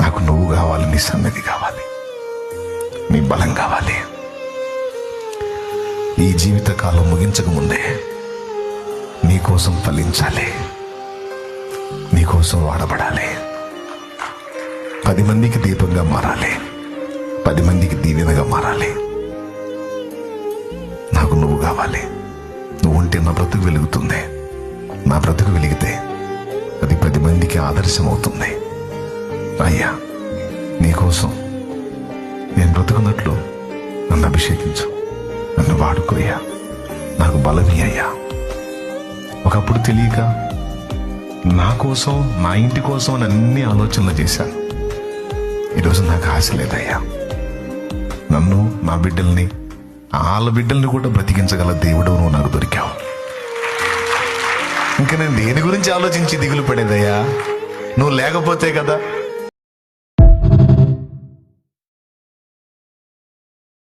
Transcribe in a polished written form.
నాకు నువ్వు కావాలి, నీ సన్నిధి కావాలి, నీ బలం కావాలి. ఈ జీవితకాలం ముగించక ముందే నీకోసం ఫలించాలి, నీకోసం వాడబడాలి, 10 మందికి దీపంగా మారాలి, 10 మందికి దీవెనగా మారాలి. నాకు నువ్వు కావాలి. నువ్వు ఉంటే నా బ్రతుకు వెలుగుతుంది. నా బ్రతుకు వెలిగితే అది 10 మందికి ఆదర్శం అవుతుంది. అయ్యా, నీకోసం నేను బ్రతుకున్నట్లు నన్ను అభిషేకించు, నన్ను వాడుకోయ్యా, నాకు బలమి అయ్యా. ఒకప్పుడు తెలియక నా కోసం, నా ఇంటి కోసం అన్ని ఆలోచనలు చేశాను. ఈరోజు నాకు ఆశ లేదయ్యా. నన్ను, నా బిడ్డల్ని, వాళ్ళ బిడ్డల్ని కూడా బ్రతికించగల దేవుడు నువ్వు నాకు దొరికావు. ఇంకా నేను దేని గురించి ఆలోచించి దిగులు పడేదయ్యా? నువ్వు లేకపోతే కదా